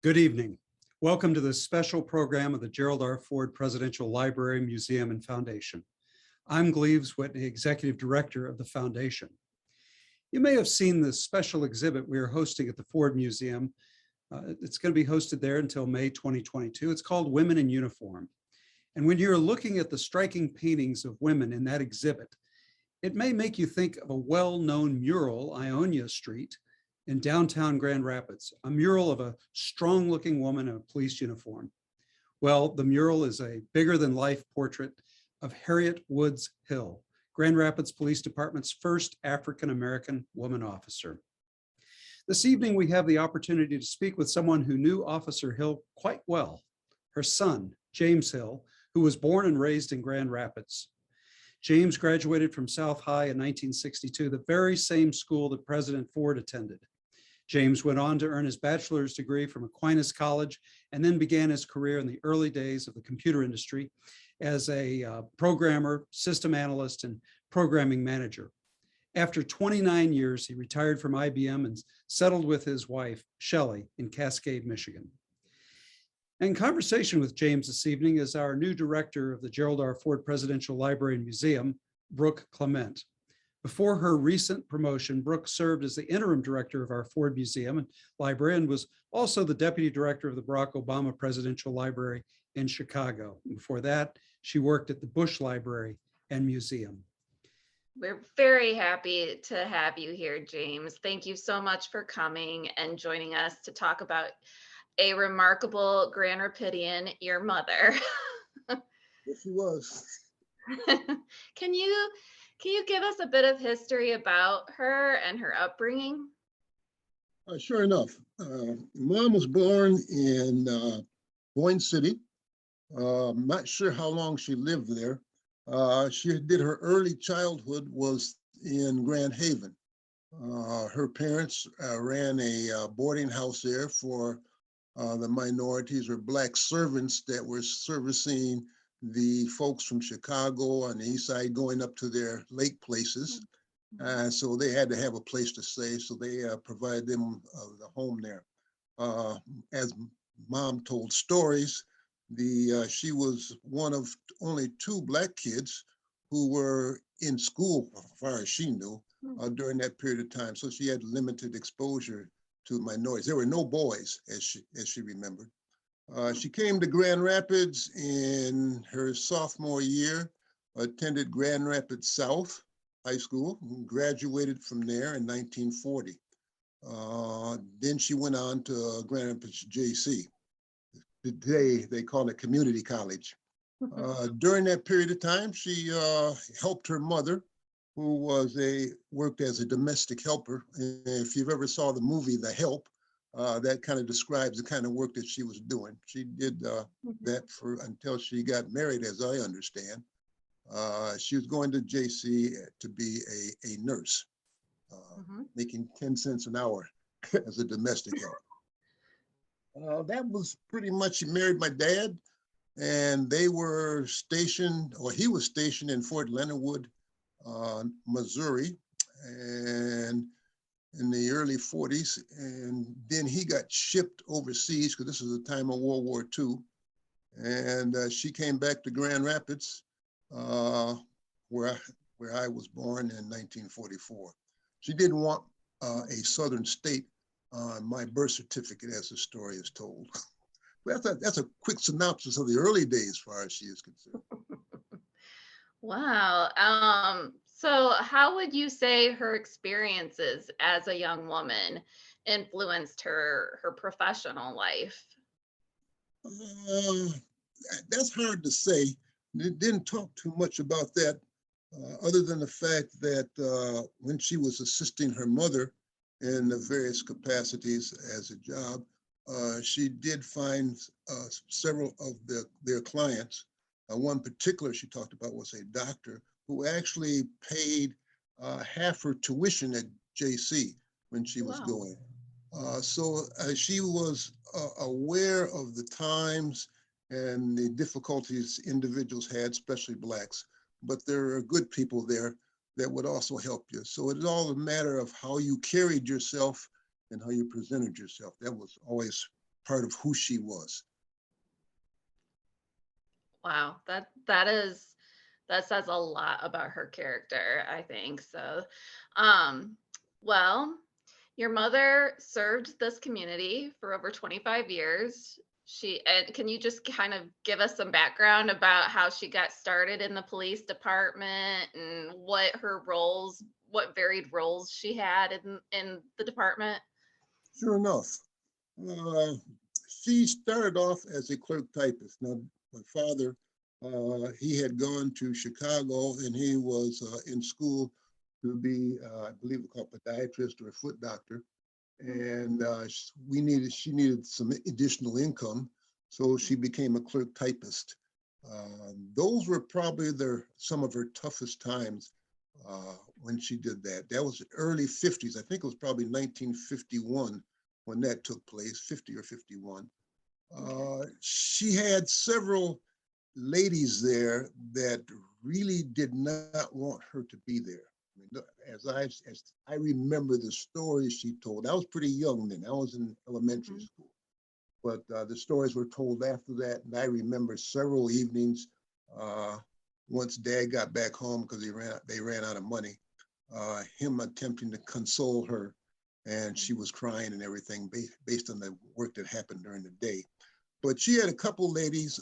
Good evening. Welcome to this special program of the Gerald R. Ford Presidential Library, Museum, and Foundation. I'm Gleaves Whitney, Executive Director of the Foundation. You may have seen this special exhibit we are hosting at the Ford Museum. It's going to be hosted there until May 2022. It's called Women in Uniform. And when you're looking at the striking paintings of women in that exhibit, it may make you think of a well-known mural, Ionia Street, in downtown Grand Rapids, a mural of a strong-looking woman in a police uniform. Well, the mural is a bigger-than-life portrait of Harriet Woods Hill, Grand Rapids Police Department's first African-American woman officer. This evening, we have the opportunity to speak with someone who knew Officer Hill quite well, her son, James Hill, who was born and raised in Grand Rapids. James graduated from South High in 1962, the very same school that President Ford attended. James went on to earn his bachelor's degree from Aquinas College and then began his career in the early days of the computer industry as a programmer, system analyst, and programming manager. After 29 years, he retired from IBM and settled with his wife, Shelley, in Cascade, Michigan. In conversation with James this evening is our new director of the Gerald R. Ford Presidential Library and Museum, Brooke Clement. Before her recent promotion, Brooke served as the interim director of our Ford Museum and Library and was also the deputy director of the Barack Obama Presidential Library in Chicago. And before that, she worked at the Bush Library and Museum. We're very happy to have you here, James. Thank you so much for coming and joining us to talk about a remarkable Grand Rapidian, your mother. Yes, she was. Can you give us a bit of history about her and her upbringing? Sure enough. Mom was born in Boyne City. I'm not sure how long she lived there. She did her early childhood was in Grand Haven. Her parents ran a boarding house there for the minorities or Black servants that were servicing the folks from Chicago on the east side going up to their lake places. So they had to have a place to stay, so they provided them the home there. As Mom told stories, she was one of only 2 Black kids who were in school, as far as she knew, during that period of time. So she had limited exposure to minorities. There were no boys, as she remembered. She came to Grand Rapids in her sophomore year, attended Grand Rapids South High School, and graduated from there in 1940. Then she went on to Grand Rapids JC. Today, they call it community college. During that period of time, she helped her mother, who worked as a domestic helper. And if you've ever saw the movie The Help, that kind of describes the kind of work that she was doing. She did that until she got married, as I understand. She was going to JC to be a nurse, making 10 cents an hour as a domestic helper. That was pretty much, she married my dad, and they were stationed, or he was stationed in Fort Leonard Wood, Missouri, and in the early 40s, and then he got shipped overseas because this was the time of World War II, and she came back to Grand Rapids, where I was born in 1944. She didn't want a southern state on my birth certificate, as the story is told. That's a quick synopsis of the early days, as far as she is concerned. Wow. So how would you say her experiences as a young woman influenced her professional life? That's hard to say. Didn't talk too much about that, other than the fact that when she was assisting her mother in the various capacities as a job, she did find several of their clients. One particular she talked about was a doctor who actually paid half her tuition at JC when she was going. So she was aware of the times and the difficulties individuals had, especially Blacks, but there are good people there that would also help you. So it's all a matter of how you carried yourself and how you presented yourself. That was always part of who she was. Wow, that says a lot about her character, I think. So, um, well, your mother served this community for over 25 years. And can you just kind of give us some background about how she got started in the police department and what varied roles she had in the department? Sure enough, uh, she started off as a clerk typist. Now, my father, he had gone to Chicago and he was in school to be, I believe it's called podiatrist or a foot doctor. And she needed some additional income, so she became a clerk typist. Those were probably some of her toughest times when she did that. That was early 50s. I think it was probably 1951 when that took place, 50 or 51. She had several ladies there that really did not want her to be there. I mean, as I remember the stories she told, I was pretty young then. I was in elementary school, but the stories were told after that, and I remember several evenings. Once Dad got back home because they ran out of money, him attempting to console her, and she was crying and everything based on the work that happened during the day. But she had a couple ladies.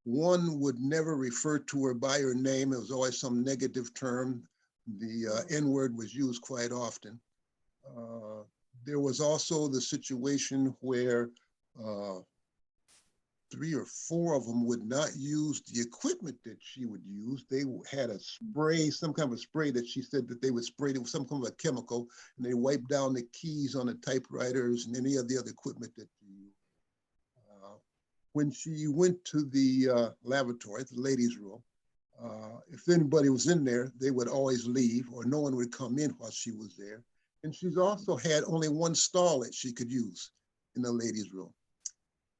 One would never refer to her by her name. It was always some negative term. The N-word was used quite often. There was also the situation where 3 or 4 of them would not use the equipment that she would use. They had a spray, some kind of a spray that she said that they would spray with some kind of a chemical, and they wiped down the keys on the typewriters and any of the other equipment that you use. When she went to the lavatory, the ladies' room, if anybody was in there, they would always leave, or no one would come in while she was there. And she's also had only one stall that she could use in the ladies' room.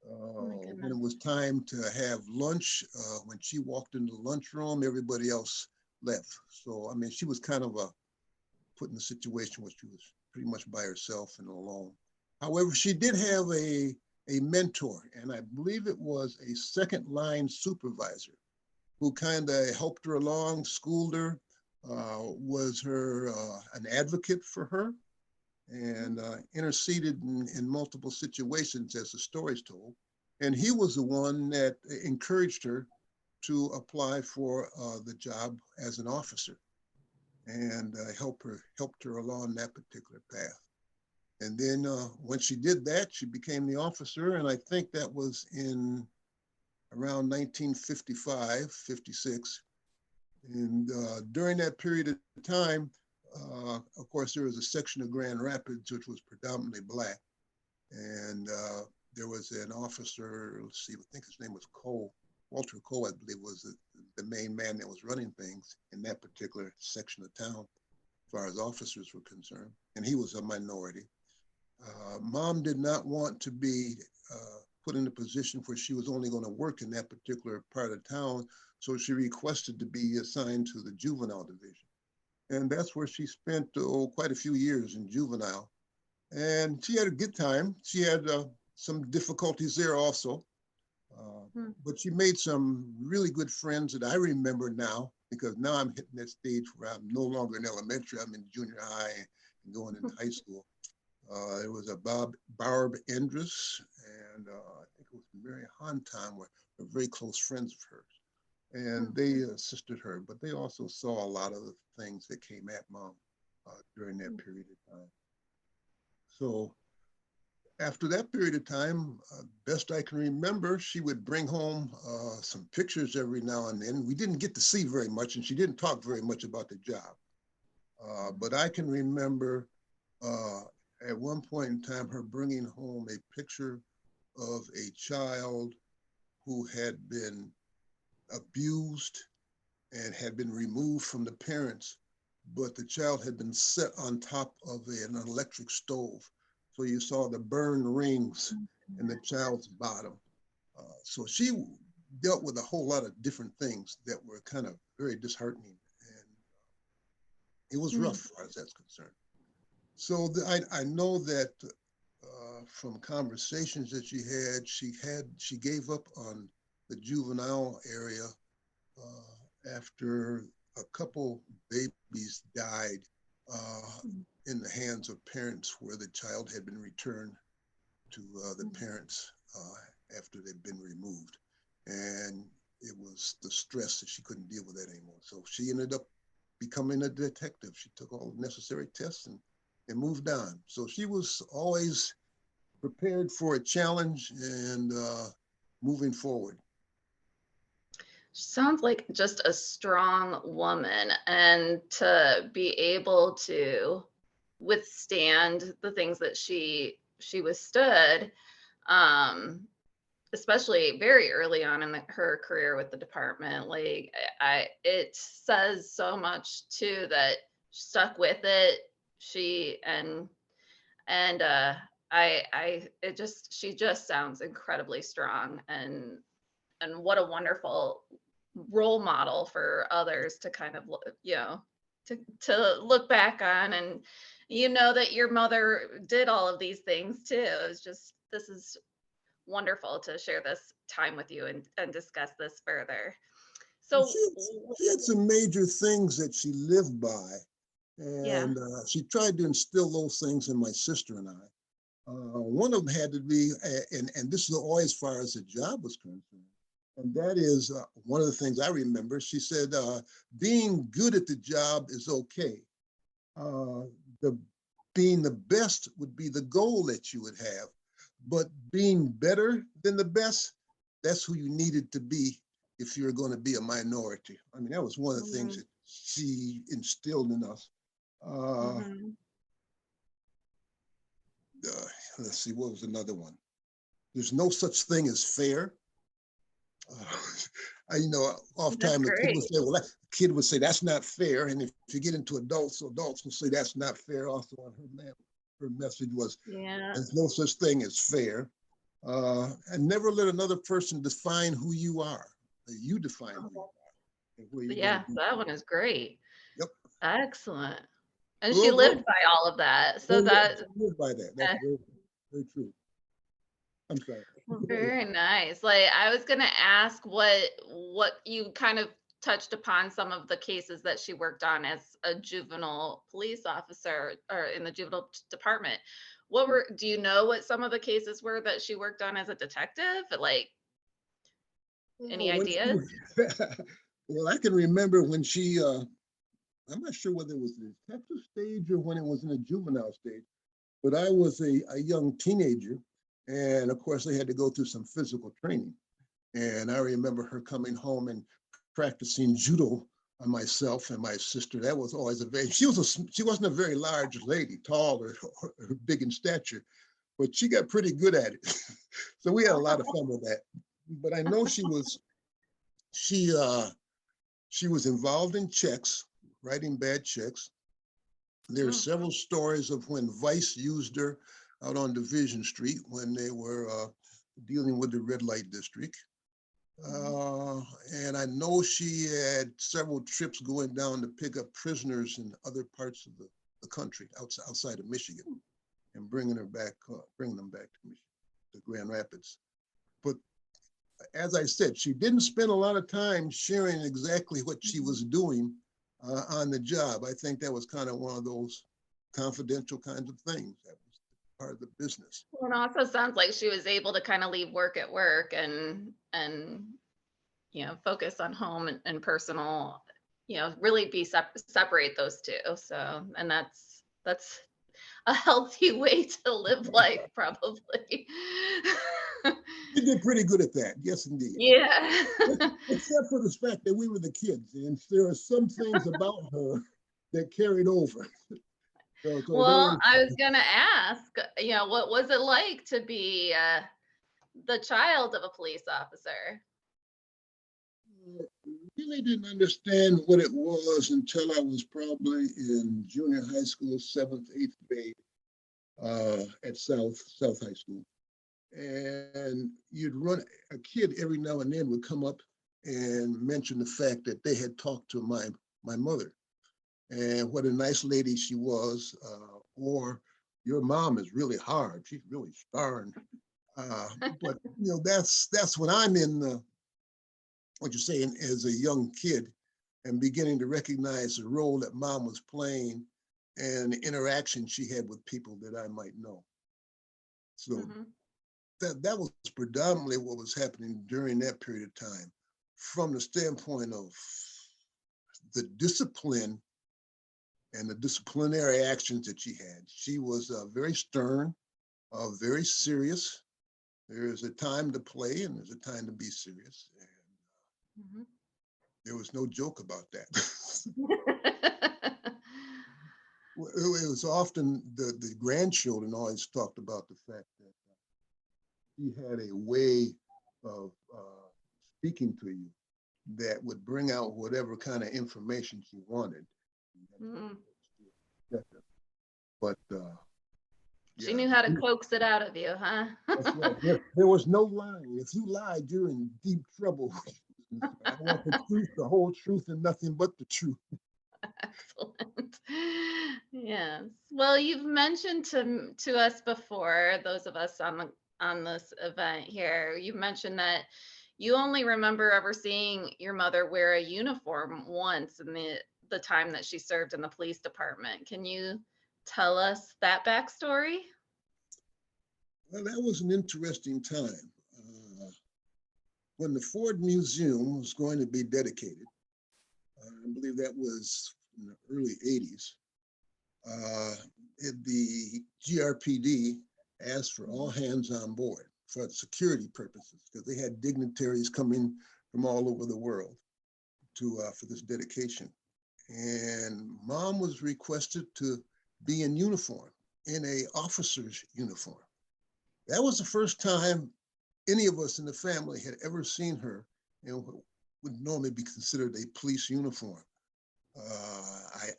When it was time to have lunch, when she walked into the lunchroom, everybody else left. So, I mean, she was kind of put in a situation where she was pretty much by herself and alone. However, she did have a mentor, and I believe it was a second line supervisor who kind of helped her along, schooled her, was her an advocate for her, and interceded in multiple situations as the story's told. And he was the one that encouraged her to apply for the job as an officer and helped her along that particular path. And then when she did that, she became the officer, and I think that was in around 1955, 56. And during that period of time, of course, there was a section of Grand Rapids which was predominantly Black. And there was an officer, let's see, I think his name was Cole. Walter Cole, I believe, was the main man that was running things in that particular section of town, as far as officers were concerned. And he was a minority. Mom did not want to be put in a position where she was only going to work in that particular part of town, so she requested to be assigned to the juvenile division. And that's where she spent quite a few years in juvenile. And she had a good time. She had some difficulties there also, but she made some really good friends that I remember now, because now I'm hitting that stage where I'm no longer in elementary, I'm in junior high and going into high school. There was a Barb Endress, and I think it was Mary Hontan were very close friends of hers. And they assisted her, but they also saw a lot of the things that came at Mom during that period of time. So after that period of time, best I can remember, she would bring home some pictures every now and then. We didn't get to see very much, and she didn't talk very much about the job. But I can remember at one point in time, her bringing home a picture of a child who had been abused and had been removed from the parents, but the child had been set on top of an electric stove. So you saw the burned rings in the child's bottom. So she dealt with a whole lot of different things that were kind of very disheartening. And it was rough as far as that's concerned. So I know that from conversations that she gave up on the juvenile area after a couple babies died in the hands of parents where the child had been returned to the parents after they'd been removed. And it was the stress that she couldn't deal with that anymore. So she ended up becoming a detective. She took all the necessary tests and moved on. So she was always prepared for a challenge and moving forward. Sounds like just a strong woman, and to be able to withstand the things that she withstood, um, especially very early on in her career with the department. Like it says so much too that she stuck with it. She and she just sounds incredibly strong, and what a wonderful role model for others to kind of to look back on, and that your mother did all of these things too. It's just, this is wonderful to share this time with you and discuss this further. So She had some major things that she lived by, yeah. and she tried to instill those things in my sister and I. One of them had to be, and this is always as far as the job was concerned, and that is one of the things I remember. She said, being good at the job is okay. The being the best would be the goal that you would have, but being better than the best, that's who you needed to be if you're going to be a minority. I mean, that was one of the things that she instilled in us. Let's see, what was another one? There's no such thing as fair. Oftentimes the kid would say, that's not fair. And if you get into adults will say that's not fair. Also on her message was, there's no such thing as fair. And never let another person define who you are. You define who you are. That one is great. Yep. Excellent. And she lived by all of that. So she lived by that. That's very, very true. I'm sorry. Very nice. Like, I was gonna ask what you kind of touched upon some of the cases that she worked on as a juvenile police officer or in the juvenile department. Do you know what some of the cases were that she worked on as a detective? Like, any ideas? Well, I can remember when she, I'm not sure whether it was the detective stage or when it was in the juvenile stage, but I was a young teenager. And of course, they had to go through some physical training. And I remember her coming home and practicing judo on myself and my sister. That was always she wasn't a very large lady, tall or big in stature, but she got pretty good at it. So we had a lot of fun with that. But I know she was involved in checks, writing bad checks. There are several stories of when Vice used her out on Division Street when they were dealing with the red light district. And I know she had several trips going down to pick up prisoners in other parts of the country outside of Michigan and bringing them back to Michigan, to Grand Rapids. But as I said, she didn't spend a lot of time sharing exactly what she was doing on the job. I think that was kind of one of those confidential kinds of things. That was part of the business. Well, it also sounds like she was able to kind of leave work at work and focus on home and personal, really separate those two. So, and that's a healthy way to live life, probably. She did pretty good at that. Yes, indeed. Yeah. Except for the fact that we were the kids, and there are some things about her that carried over. Well, I was gonna ask, what was it like to be the child of a police officer? I really didn't understand what it was until I was probably in junior high school, 7th, 8th grade, at South High School. And a kid every now and then would come up and mention the fact that they had talked to my mother and what a nice lady she was, or your mom is really hard. She's really stern. But that's when I'm in what you're saying as a young kid and beginning to recognize the role that mom was playing and the interaction she had with people that I might know. So Mhm. that was predominantly what was happening during that period of time from the standpoint of the discipline and the disciplinary actions that she had. She was very stern, very serious. There's a time to play and there's a time to be serious. And Mhm. there was no joke about that. It was often the grandchildren always talked about the fact that she had a way of speaking to you that would bring out whatever kind of information she wanted. Mhm. But She yeah, knew how to coax it out of you, huh? that's right. There was no lying. If you lied, you're in deep trouble. I want the truth, the whole truth, and nothing but the truth. Excellent. Yes. Well, you've mentioned to us before, those of us on this event here, you mentioned that you only remember ever seeing your mother wear a uniform once in the time that she served in the police department. Can you tell us that backstory? Well, that was an interesting time. When the Ford Museum was going to be dedicated, I believe that was in the early 80s, the GRPD asked for all hands on board for security purposes because they had dignitaries coming from all over the world for this dedication. And mom was requested to be in uniform, in a officer's uniform. That was the first time any of us in the family had ever seen her in what would normally be considered a police uniform.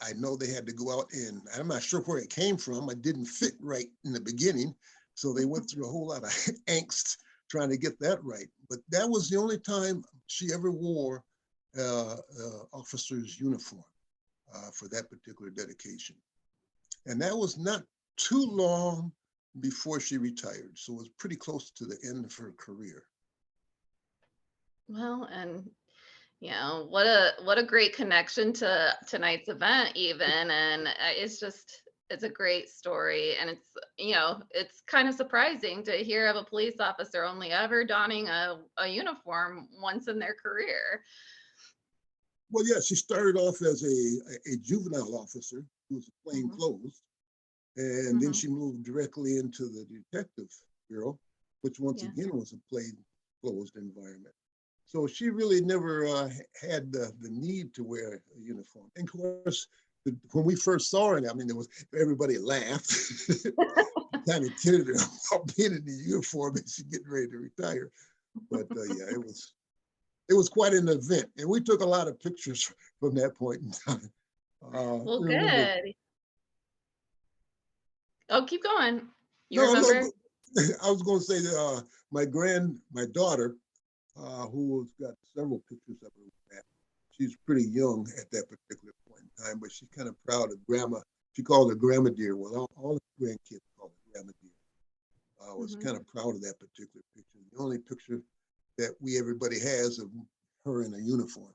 I know they had to go out and I'm not sure where it came from. I didn't fit right in the beginning. So they went through a whole lot of angst trying to get that right. But that was the only time she ever wore officer's uniform for that particular dedication. And that was not too long before she retired. So it was pretty close to the end of her career. Well, and what a great connection to tonight's event even, and it's a great story, and it's kind of surprising to hear of a police officer only ever donning a uniform once in their career. Well, yeah, she started off as a juvenile officer who was plain Hmm. clothes, and then Hmm. she moved directly into the detective bureau, which once Yeah. again was a plain closed environment. So she really never had the need to wear a uniform. And of course, when we first saw her, I mean, everybody laughed, kind of kidded her about being in the uniform and she getting ready to retire. But yeah, it was quite an event, and we took a lot of pictures from that point in time. Well, I remember. good. Oh, keep going. You No, remember? no. I was going to say that my daughter, who's got several pictures of her with that. She's pretty young at that particular point in time, but she's kind of proud of grandma. She called her grandma dear. Well, all the grandkids call her grandma dear. I was Hmm. kind of proud of that particular picture. The only picture that everybody has of her in a uniform.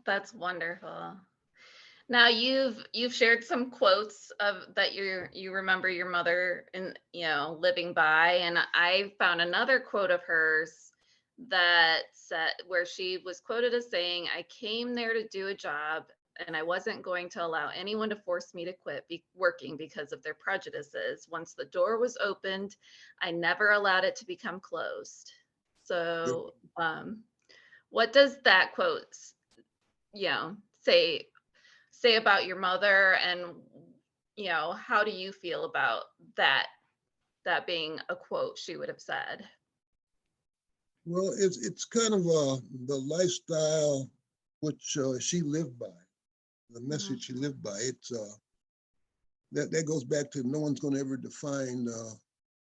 That's wonderful. Now you've shared some quotes of that you remember your mother and living by, and I found another quote of hers that said where she was quoted as saying, "I came there to do a job and I wasn't going to allow anyone to force me to quit working because of their prejudices. Once the door was opened, I never allowed it to become closed." Yep. So, what does that quote, say about your mother, and how do you feel about that being a quote she would have said? Well, it's kind of the lifestyle which she lived by, the Hmm. message she lived by. It's that goes back to no one's going to ever define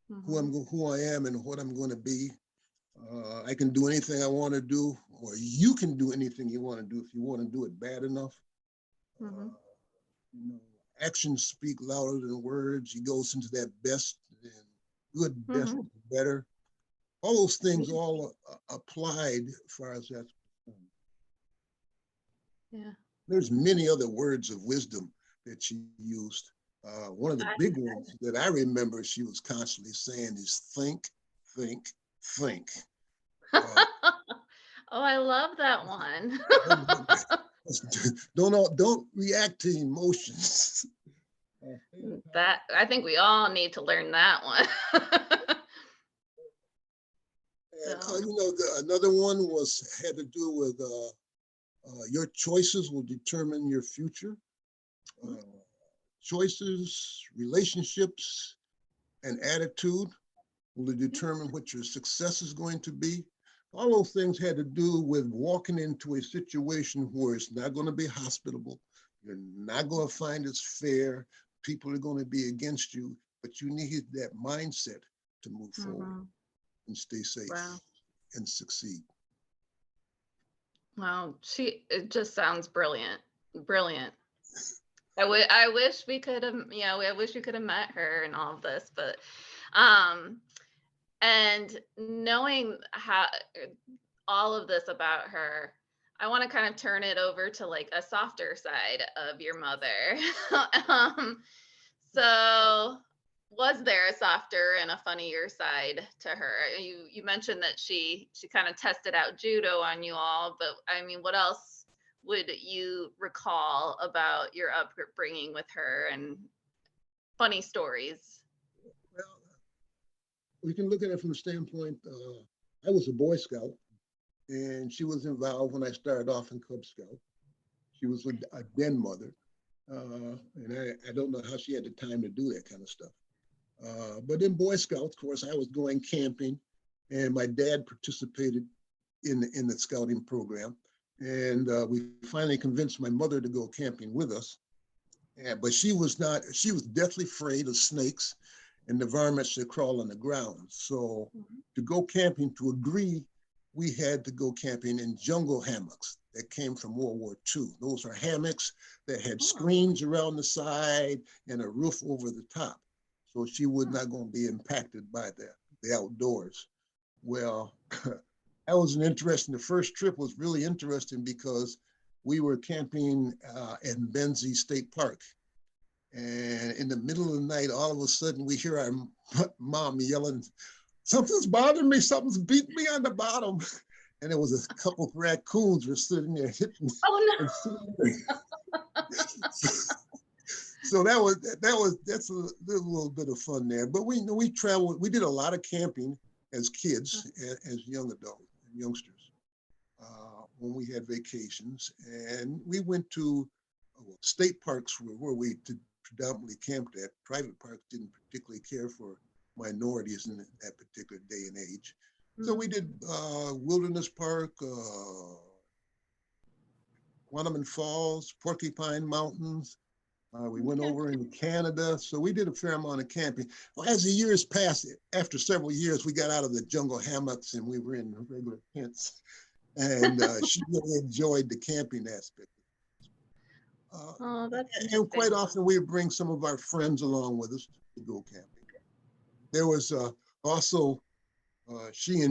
Hmm. who I am and what I'm going to be. I can do anything I want to do, or you can do anything you want to do if you want to do it bad enough. Hmm. Uh, you know, actions speak louder than words. He goes into that best and good, best, Mhm. better. All those things all applied as far as that's concerned. Yeah. There's many other words of wisdom that she used. One of the big ones that I remember she was constantly saying is think, think, think. Uh, Oh, I love that one. don't react to emotions. That I think we all need to learn that one. And So, another one had to do with your choices will determine your future. Uh, Choices, relationships, and attitude will determine what your success is going to be. All those things had to do with walking into a situation where it's not going to be hospitable. You're not going to find it's fair. People are going to be against you, but you need that mindset to move forward and stay safe wow. and succeed. Wow. It just sounds brilliant. Brilliant. I wish we could have, I wish we could have met her and all of this, but, um, and knowing how all of this about her, I want to kind of turn it over to like a softer side of your mother. um, so was there a softer and a funnier side to her? You mentioned that she kind of tested out judo on you all, but I mean, what else would you recall about your upbringing with her and funny stories? Well, we can look at it from the standpoint, I was a Boy Scout and she was involved when I started off in Cub Scout. She was a den mother. And I don't know how she had the time to do that kind of stuff. But in Boy Scouts, of course, I was going camping, and my dad participated in the scouting program. And we finally convinced my mother to go camping with us. But she was not, she was deathly afraid of snakes and the varmints that crawl on the ground. So to go camping, to agree, we had to go camping in jungle hammocks that came from World War II. Those are hammocks that had screens around the side and a roof over the top. So she was not going to be impacted by the outdoors. Well, that was an interesting, the first trip was really interesting because we were camping in Benzie State Park. And in the middle of the night, all of a sudden we hear our mom yelling, something's bothering me, something's beating me on the bottom. And there was a couple of raccoons were sitting there hitting. Oh and sitting so that's a little bit of fun there. But we traveled, we did a lot of camping as kids, as young adults and youngsters, when we had vacations. And we went to state parks where we predominantly camped at. Private parks didn't particularly care for minorities in that particular day and age. So we did Wilderness Park, Quantiman Falls, Porcupine Mountains. We went over in Canada. So we did a fair amount of camping. Well, as the years passed, after several years, we got out of the jungle hammocks and we were in regular tents. And she really enjoyed the camping aspect. Oh, that's and quite often we would bring some of our friends along with us to go camping. There was also, she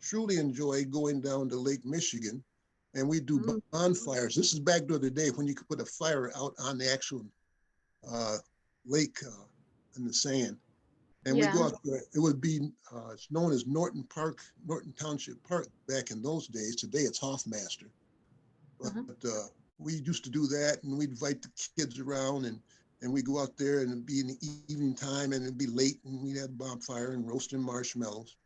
truly enjoyed going down to Lake Michigan, and we do bonfires. This is back during the day when you could put a fire out on the actual lake in the sand. And we go out there, it would be, it's known as Norton Township Park back in those days. Today it's Hoffmaster. But we used to do that, and we'd invite the kids around, and we go out there, and it'd be in the evening time, and it'd be late, and we'd have a bonfire and roasting marshmallows.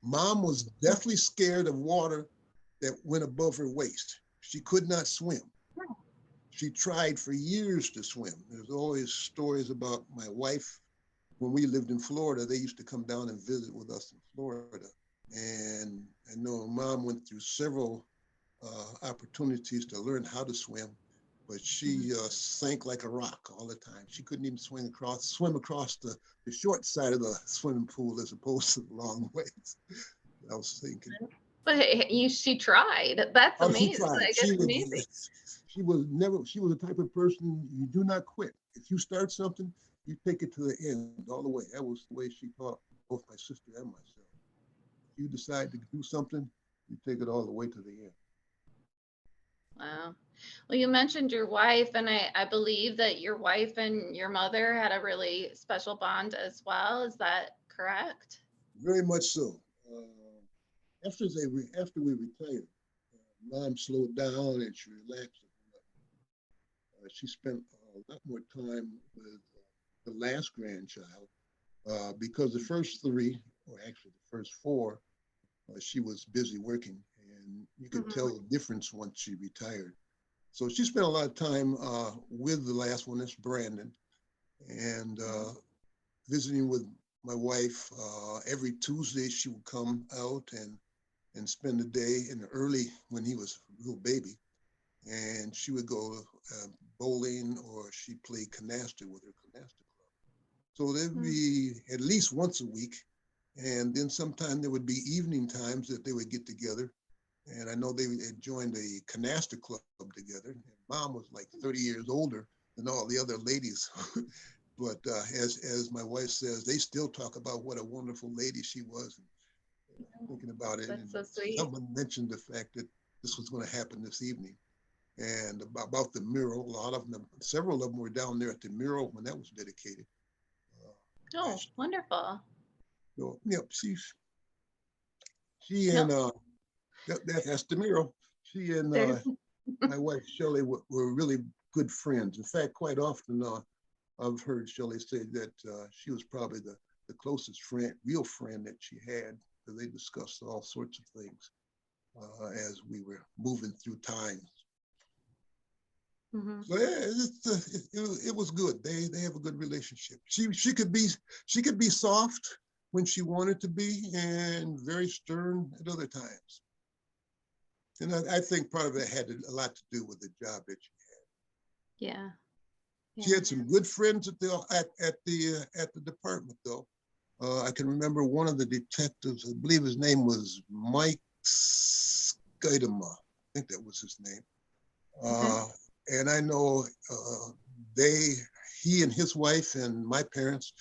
Mom was deathly scared of water that went above her waist. She could not swim. She tried for years to swim. There's always stories about my wife. When we lived in Florida, they used to come down and visit with us in Florida. And I know Mom went through several opportunities to learn how to swim, but she sank like a rock all the time. She couldn't even swim across the short side of the swimming pool as opposed to the long ways. I was thinking. But she tried. That's amazing. She tried. Like, it's amazing. She was the type of person, you do not quit. if you start something, you take it to the end all the way. That was the way she taught both my sister and myself. If you decide to do something, you take it all the way to the end. Wow. Well, you mentioned your wife, and I believe that your wife and your mother had a really special bond as well. Is that correct? Very much so. After we retired, Mom slowed down and she relaxed. She spent a lot more time with the last grandchild because the first three, or actually the first four, she was busy working, and you could tell the difference once she retired. So she spent a lot of time with the last one, that's Brandon, and visiting with my wife. Every Tuesday she would come out and spend the day in the early, when he was a little baby, and she would go bowling, or she'd play canasta with her canasta club. So there'd be at least once a week, and then sometime there would be evening times that they would get together. And I know they had joined a canasta club together. And Mom was like 30 years older than all the other ladies. But as my wife says, they still talk about what a wonderful lady she was. And thinking about it, That's and so sweet. someone mentioned the fact that this was going to happen this evening. And about the mural, a lot of them, several of them were down there at the mural when that was dedicated. Oh, wonderful. So, yeah, she and No, that's the mural. She and there's my wife Shelley were really good friends. In fact, quite often I've heard Shelley say that she was probably the closest friend, real friend that she had, because they discussed all sorts of things as we were moving through time. So yeah, it was good. They have a good relationship. She could be soft when she wanted to be, and very stern at other times. And I think part of it had a lot to do with the job that she had. yeah. She had some good friends at the department, though. I can remember one of the detectives. I believe his name was Mike Skidema. I think that was his name. And I know he and his wife and my parents,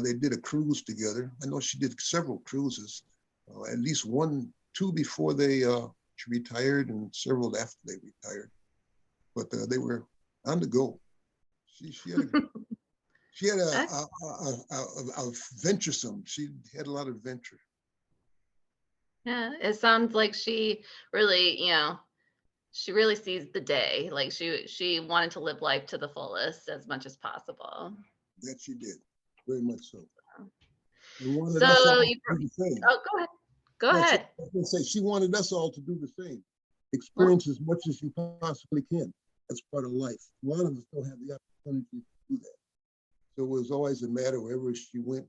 they did a cruise together. I know she did several cruises, at least two before they retired, and several after they retired. But they were on the go. She had a venturesome. She had a lot of venture. Yeah, it sounds like she really, she really seized the day. Like she wanted to live life to the fullest as much as possible. That she did, very much so. And wanted us all So to do the same. oh, go ahead. Go No, ahead. I was gonna say she wanted us all to do the same. Well, Experience as much as you possibly can. That's part of life. A lot of us don't have the opportunity to do that. So it was always a matter wherever she went,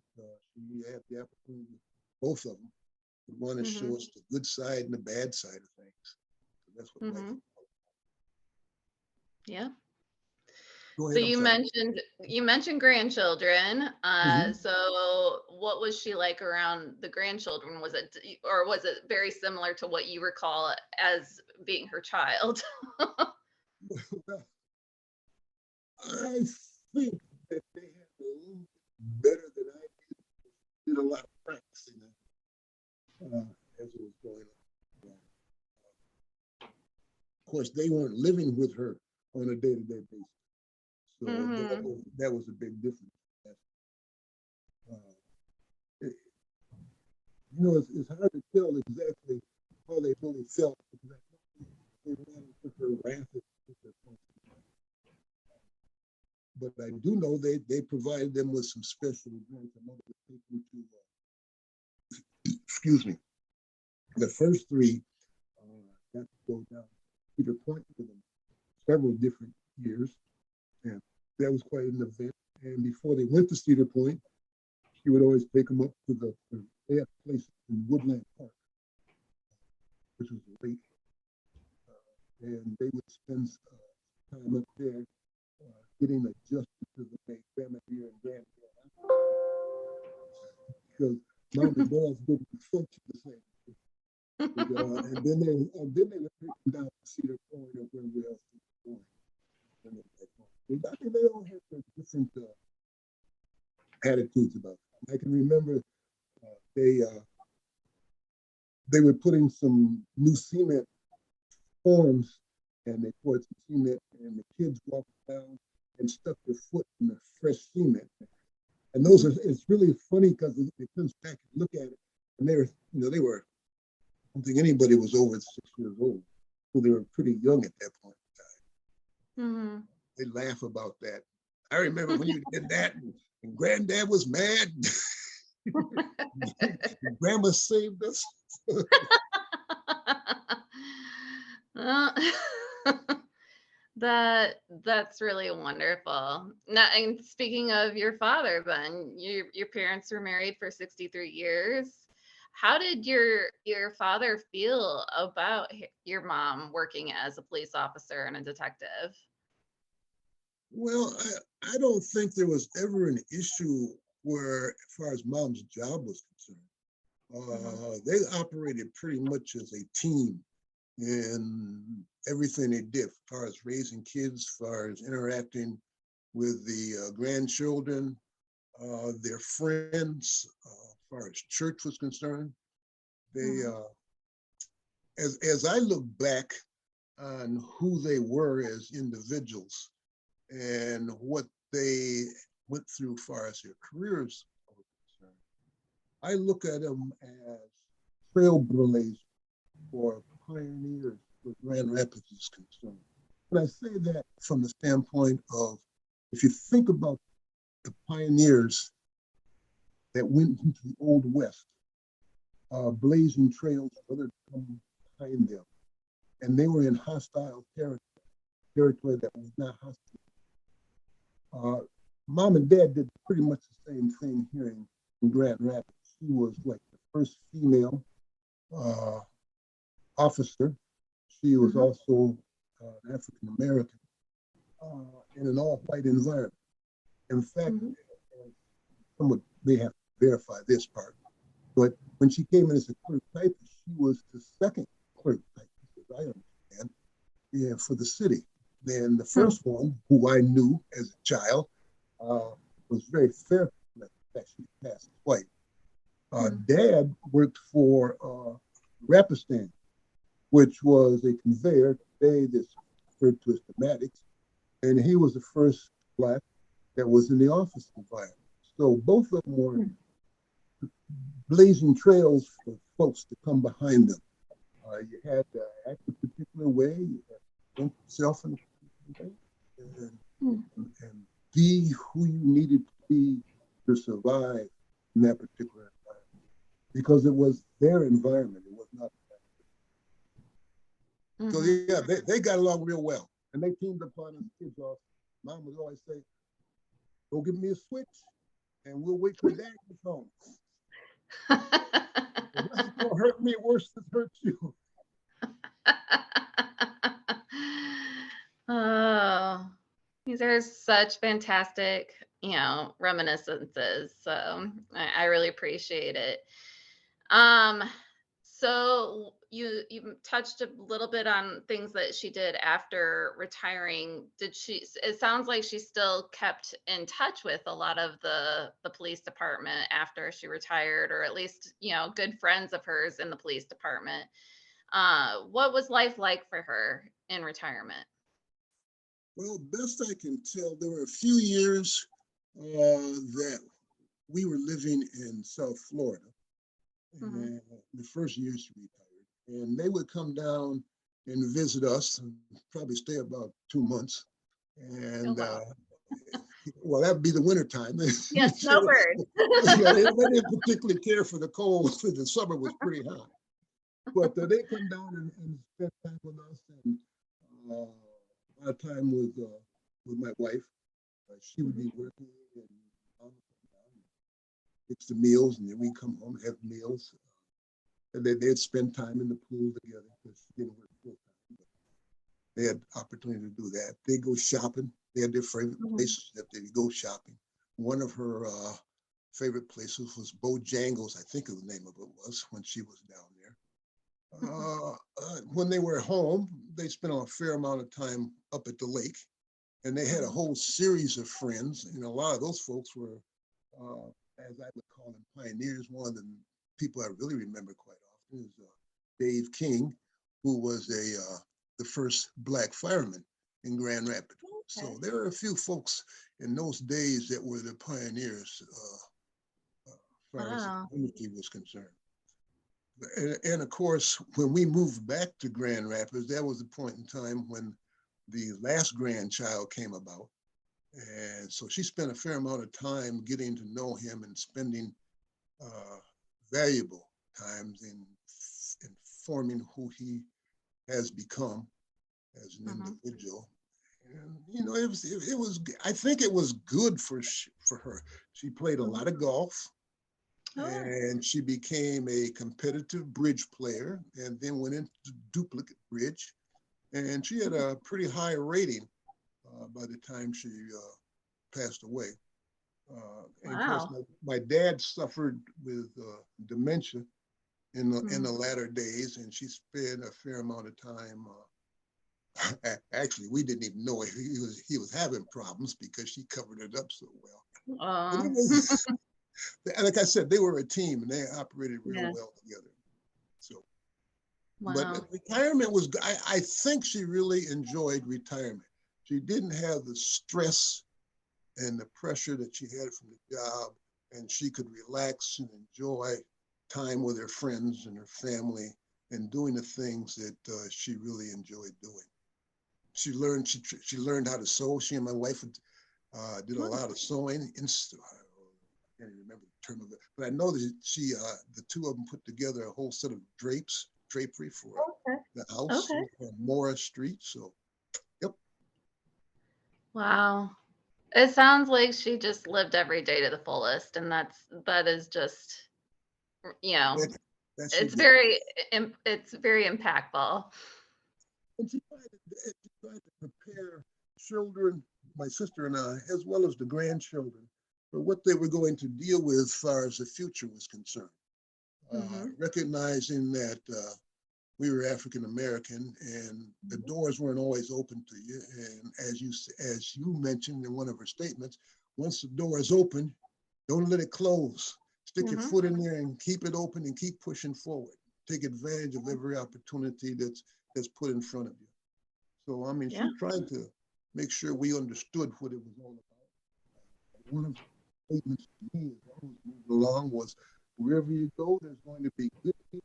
she had the opportunity. Both of them would want to show us the good side and the bad side of things. So that's what life is. yeah. Go So ahead, I'm sorry. you mentioned grandchildren. Mhm. So what was she like around the grandchildren? Was it very similar to what you recall as being her child? Well, I think that they had a little better than I did a lot of practicing as it was going on. Of course, they weren't living with her on a day-to-day basis. So that was a big difference. It, it's hard to tell exactly how they really felt, because they ran into her wrath at their point. But I do know they provided them with some special events. I know they take them to, excuse me, the first three got to go down Cedar Point with them several different years. And that was quite an event. And before they went to Cedar Point, she would always take them up to they had a place in Woodland Park, which was a lake. And they would spend time up there getting adjusted to the grandmother and grandpa. Because mom and dad didn't function the same. And then they would take them down to Cedar Point or wherever else they were going. I mean, they all had their different attitudes about it. I can remember they were putting some new cement forms, and they poured some cement, and the kids walked down and stuck their foot in the fresh cement. And those are, it's really funny because it comes back and look at it, and they were, I don't think anybody was over 6 years old. So they were pretty young at that point in time. Mm-hmm. They laugh about that. I remember when you did that, and Granddad was mad. Grandma saved us. Well, that's really wonderful. Now, and speaking of your father, then your parents were married for 63 years. How did your father feel about your mom working as a police officer and a detective? Well, I don't think there was ever an issue where, as far as Mom's job was concerned, they operated pretty much as a team in everything they did, as far as raising kids, as far as interacting with the grandchildren, their friends, as far as church was concerned. They, as I look back on who they were as individuals and what they went through as far as their careers are concerned, I look at them as trailblazers or pioneers where Grand Rapids is concerned. And I say that from the standpoint of, if you think about the pioneers that went into the Old West, blazing trails for others to come behind them, and they were in hostile territory that was not hostile. Mom and Dad did pretty much the same thing here in Grand Rapids. She was like the first female officer. She was also an African American in an all-white environment. In fact, someone may have to verify this part, but when she came in as a clerk typist, she was the second clerk typist, as I understand, for the city. Then the first one, who I knew as a child, was very fair. That she passed white. Dad worked for Rapistan, which was a conveyor. Today, this referred to as pneumatics, and he was the first Black that was in the office environment. So both of them were blazing trails for folks to come behind them. You had to act a particular way, you had to think yourself in a particular way, and be who you needed to be to survive in that particular environment, because it was their environment, it was not. So yeah, they got along real well, and they teamed upon us kids off. Mom would always say, "Go give me a switch, and we'll wait till Dad gets home. This is gonna hurt me worse than it hurts you." Oh, these are such fantastic, reminiscences. So I really appreciate it. So you touched a little bit on things that she did after retiring. It sounds like she still kept in touch with a lot of the police department after she retired, or at least, good friends of hers in the police department. What was life like for her in retirement? Well, best I can tell, there were a few years that we were living in South Florida. And the first year she retired, and they would come down and visit us, and probably stay about 2 months. And well, that'd be the winter time. Yeah, snowbird. Yeah, they didn't particularly care for the cold. The summer was pretty hot, but they come down and spend time with us, and a lot of time with my wife. She would be working, and fix the meals, and then we come home, have meals. And then they'd spend time in the pool together, because she didn't work full time. They had opportunity to do that. They go shopping. They had their favorite places that they go shopping. One of her favorite places was Bojangles, I think the name of it was, when she was down there. When they were home, they spent a fair amount of time up at the lake. And they had a whole series of friends, and a lot of those folks were, as I would call them, pioneers. One of the people I really remember quite often is Dave King, who was the first Black fireman in Grand Rapids. Okay. So there were a few folks in those days that were the pioneers as far as the Wow. community was concerned. And of course, when we moved back to Grand Rapids, that was the point in time when the last grandchild came about. And so she spent a fair amount of time getting to know him and spending valuable times in forming who he has become as an individual. And you know, it was I think it was good for her. She played a lot of golf, Oh, and she became a competitive bridge player, and then went into duplicate bridge, and she had a pretty high rating by the time she passed away. And of course, wow. my dad suffered with dementia in the Mm. latter days, and she spent a fair amount of time. Actually, we didn't even know he was having problems because she covered it up so well. But it Oh, was, like I said, they were a team and they operated real yes. well together. So, but Wow. retirement was, I think she really enjoyed retirement. She didn't have the stress and the pressure that she had from the job, and she could relax and enjoy time with her friends and her family and doing the things that she really enjoyed doing. She learned how to sew. She and my wife did a Oh, lot of sewing. I can't even remember the term of it, but I know that the two of them put together a whole set of drapery for okay. the house Okay. on Morris Street. So, yep. Wow. It sounds like she just lived every day to the fullest, and that is just, you know, That she it's did. it's very impactful. And she tried to prepare children, my sister and I, as well as the grandchildren, for what they were going to deal with as far as the future was concerned. Hmm. Recognizing that we were African American and the doors weren't always open to you. And as you mentioned in one of her statements, once the door is open, don't let it close. Stick your Hmm. foot in there and keep it open and keep pushing forward. Take advantage of every opportunity that's put in front of you. So I mean, Yeah. she tried to make sure we understood what it was all about. One of the statements to me as I was moving along was, wherever you go, there's going to be good people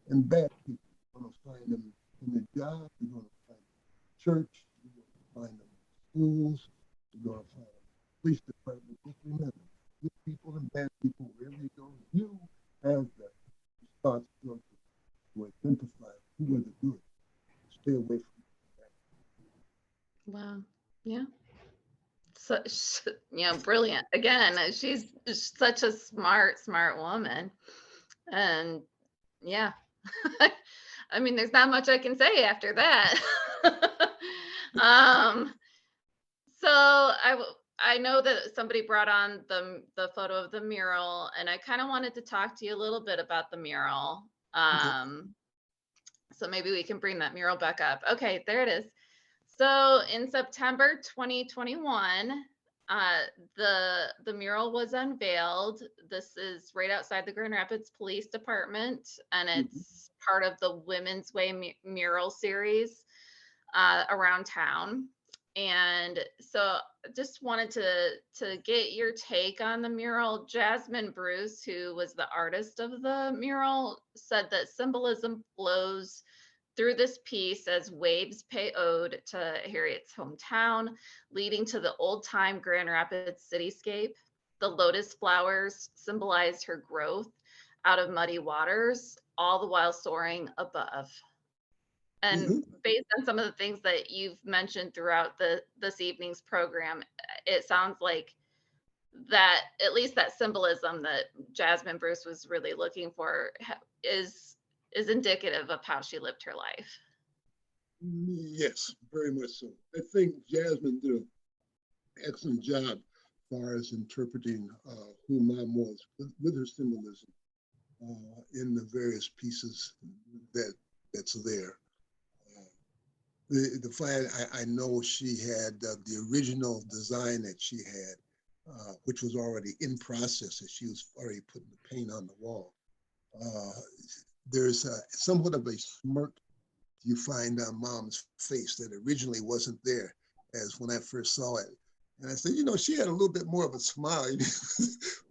and bad people. You're going to find them in the job. You're going to find them in church. You're going to find them in schools. You're going to find them in the police department. Just remember, good people and bad people, wherever you go, you have the responsibility to identify who are the good and stay away from that. Wow. Yeah. So, brilliant. Again, she's such a smart woman. And yeah, I mean, there's not much I can say after that. um, I know that somebody brought on the photo of the mural, and I kind of wanted to talk to you a little bit about the mural. Okay. So maybe we can bring that mural back up. Okay, there it is. So in September 2021, uh, the mural was unveiled. This is right outside the Grand Rapids Police Department, and Mhm. it's part of the Women's Way mural series around town. And so just wanted to get your take on the mural. Jasmine Bruce, who was the artist of the mural, said that symbolism flows through this piece as waves pay ode to Harriet's hometown, leading to the old time Grand Rapids cityscape. The lotus flowers symbolized her growth out of muddy waters, all the while soaring above. And Mhm. based on some of the things that you've mentioned throughout this evening's program, it sounds like that at least that symbolism that Jasmine Bruce was really looking for is indicative of how she lived her life. Yes, very much so. I think Jasmine did an excellent job as far as interpreting who Mom was with her symbolism in the various pieces that's there. Uh, The flag, I know she had the original design that she had, which was already in process, as she was already putting the paint on the wall. There's somewhat of a smirk you find on Mom's face that originally wasn't there, as when I first saw it. And I said, she had a little bit more of a smile. It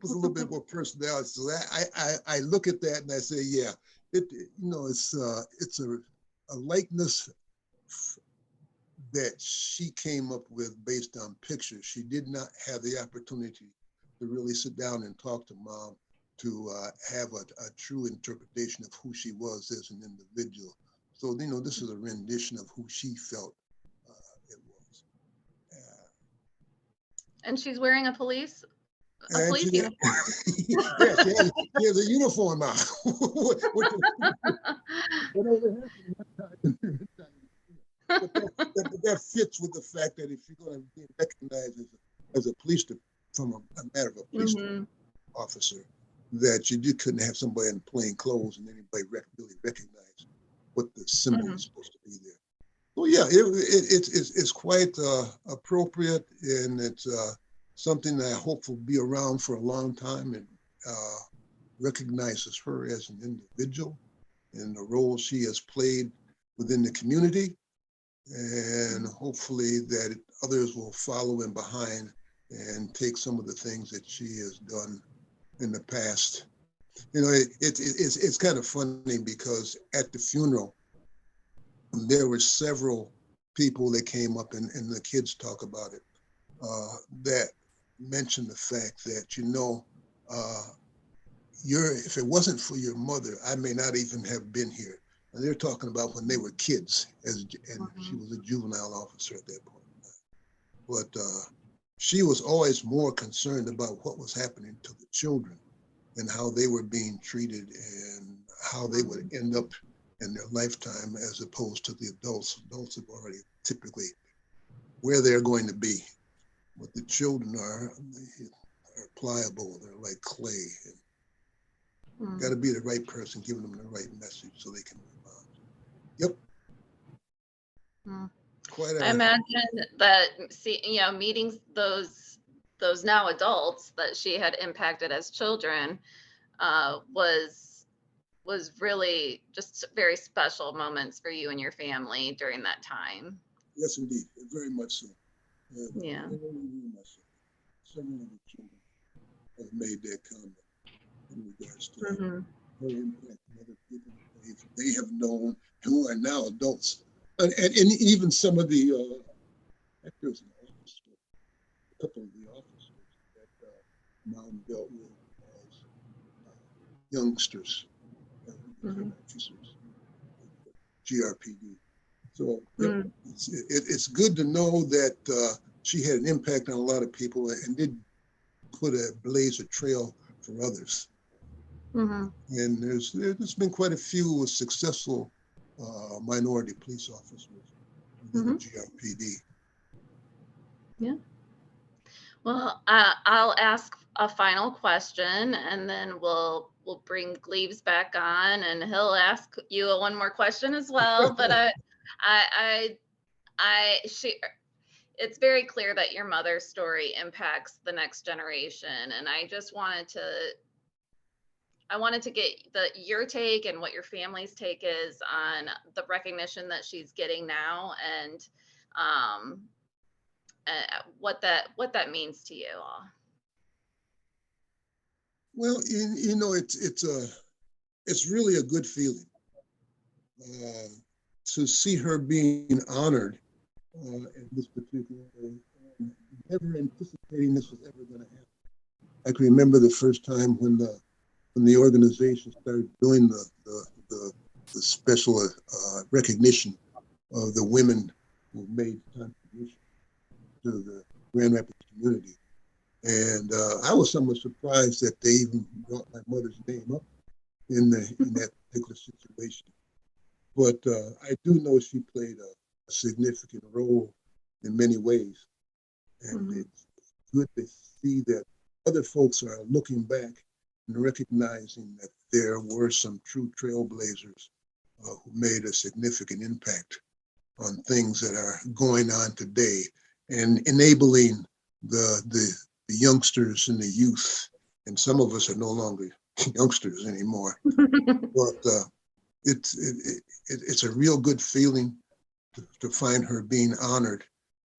was a little bit more personality. So I look at that and I say, yeah, it's a likeness that she came up with based on pictures. She did not have the opportunity to really sit down and talk to Mom to have a true interpretation of who she was as an individual. So, this is a rendition of who she felt it was. And she's wearing a police And uniform. yeah, she has a uniform on. But that fits with the fact that if you're going to be recognized as a police, from a matter of a police officer, that you couldn't have somebody in plain clothes and anybody really recognize what the symbol is supposed to be there. Well, yeah, it's quite appropriate, and it's something that I hope will be around for a long time, and recognizes her as an individual and the role she has played within the community, and hopefully that others will follow in behind and take some of the things that she has done in the past. It's kind of funny because at the funeral, there were several people that came up, and the kids talk about it, that mentioned the fact that, if it wasn't for your mother, I may not even have been here. And they're talking about when they were kids, and she was a juvenile officer at that point. But she was always more concerned about what was happening to the children and how they were being treated and how they would end up in their lifetime, as opposed to the adults. Adults have already typically where they're going to be. But the children are pliable. They're like clay. Got to be the right person, giving them the right message so they can move on. Yep. I imagine that meeting those now adults that she had impacted as children was really just very special moments for you and your family during that time. Yes, indeed, very much so. Yeah. Very much so. Several of the children have made that comment in regards to her impact on other people they have known who are now adults, and even some of the actors in the office, a couple of the officers that Mom dealt with as youngsters, officers, GRPD. So it's good to know that she had an impact on a lot of people and did blaze a trail for others. And there's been quite a few successful minority police officers within the GRPD. Yeah. Well, I'll ask a final question, and then we'll bring Gleaves back on, and he'll ask you one more question as well. But it's very clear that your mother's story impacts the next generation, and I just wanted to get your take and what your family's take is on the recognition that she's getting now, and what that means to you all. Well, it's really a good feeling to see her being honored in this particular way, and never anticipating this was ever going to happen. I can remember the first time when the organization started doing the special recognition of the women who made contribution to the Grand Rapids community. And I was somewhat surprised that they even brought my mother's name up in that particular situation. But I do know she played a significant role in many ways. And it's good to see that other folks are looking back and recognizing that there were some true trailblazers who made a significant impact on things that are going on today and enabling the youngsters and the youth. And some of us are no longer youngsters anymore, but it's a real good feeling to find her being honored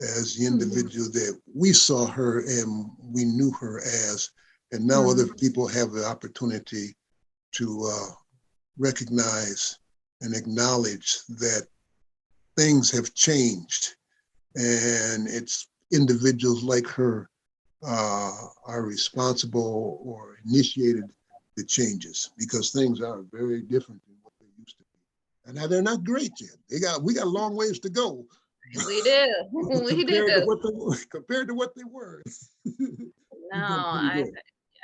as the individual that we saw her and we knew her as. And now other people have the opportunity to recognize and acknowledge that things have changed, and it's individuals like her are responsible or initiated the changes, because things are very different than what they used to be. And now they're not great yet. We got a long ways to go. We do. We do. Compared to what they were. No,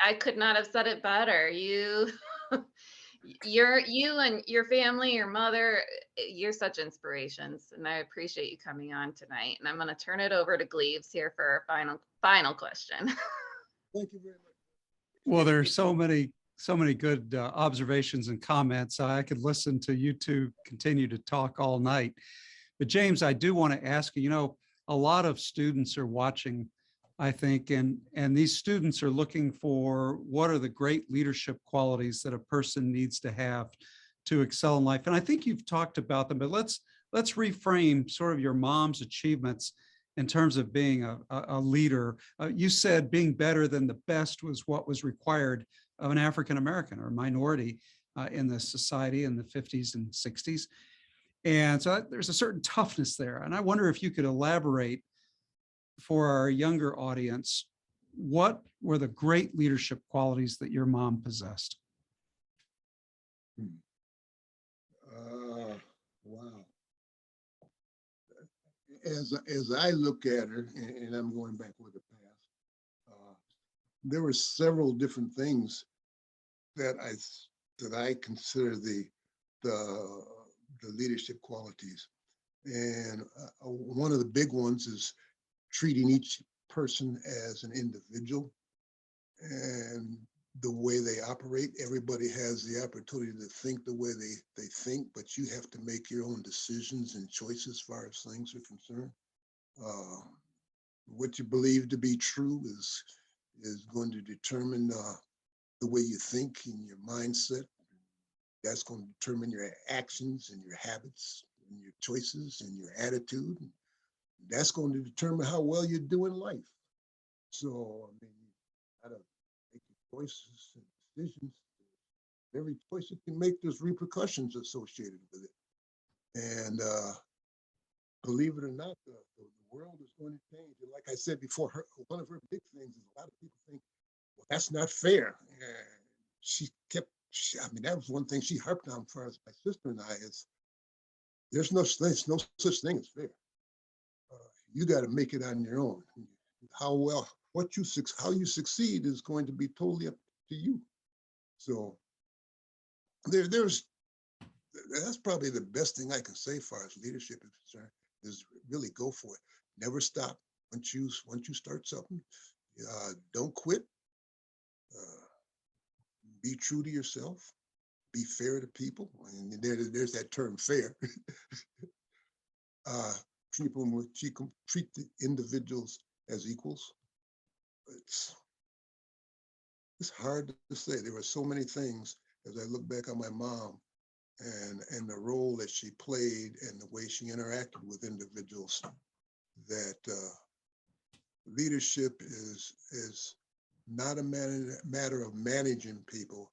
I could not have said it better. You and your family, your mother, you're such inspirations, and I appreciate you coming on tonight. And I'm going to turn it over to Gleaves here for our final question. Thank you very much. Well, there are so many good observations and comments. I could listen to you two continue to talk all night. But James, I do want to ask you, a lot of students are watching, I think, and these students are looking for what are the great leadership qualities that a person needs to have to excel in life. And I think you've talked about them, but let's reframe sort of your mom's achievements in terms of being a leader. You said being better than the best was what was required of an African-American or minority in the society in the 50s and 60s. And so there's a certain toughness there. And I wonder if you could elaborate for our younger audience, what were the great leadership qualities that your mom possessed? Wow. As I look at her, and I'm going back with the past, there were several different things that I consider the leadership qualities. And one of the big ones is treating each person as an individual and the way they operate. Everybody has the opportunity to think the way they think, but you have to make your own decisions and choices as far as things are concerned. What you believe to be true is going to determine the way you think and your mindset. That's going to determine your actions and your habits and your choices and your attitude. That's going to determine how well you do in life. So, I mean, you gotta make your choices and decisions. Every choice you can make, there's repercussions associated with it. And believe it or not, the world is going to change. And like I said before, one of her big things is a lot of people think, well, that's not fair. That was one thing she harped on for us, my sister and I, is there's no such thing as fair. You got to make it on your own. How you succeed is going to be totally up to you. So that's probably the best thing I can say as far as leadership is concerned, is really go for it. Never stop. Once you start something, don't quit. Be true to yourself. Be fair to people. And there's that term, fair. Treat the individuals as equals. It's hard to say. There were so many things as I look back on my mom and the role that she played and the way she interacted with individuals, that leadership is not a matter of managing people,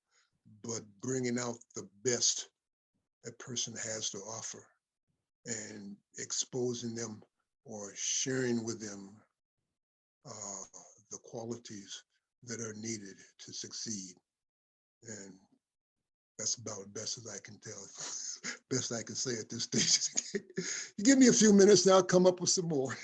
but bringing out the best a person has to offer and exposing them or sharing with them the qualities that are needed to succeed. And that's about as best as I can tell, best I can say at this stage. You give me a few minutes and I'll come up with some more.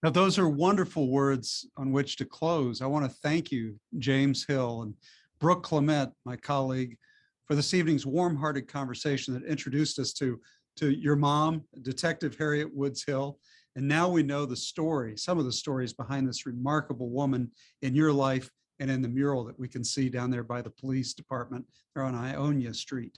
Now, those are wonderful words on which to close. I want to thank you, James Hill, and Brooke Clement, my colleague, for this evening's warm-hearted conversation that introduced us to your mom, Detective Harriet Woods Hill. And now we know the story, some of the stories behind this remarkable woman in your life and in the mural that we can see down there by the police department there on Ionia Street.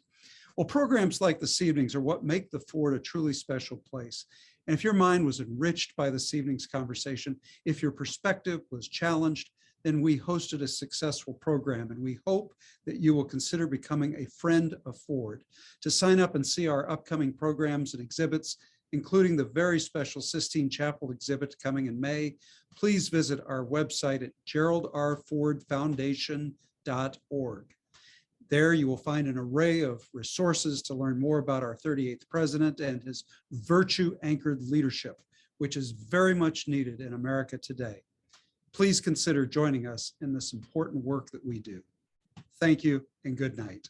Well, programs like this evening's are what make the Ford a truly special place. And if your mind was enriched by this evening's conversation, if your perspective was challenged, then we hosted a successful program, and we hope that you will consider becoming a friend of Ford. To sign up and see our upcoming programs and exhibits, including the very special Sistine Chapel exhibit coming in May, please visit our website at geraldrfordfoundation.org. There you will find an array of resources to learn more about our 38th president and his virtue-anchored leadership, which is very much needed in America today. Please consider joining us in this important work that we do. Thank you and good night.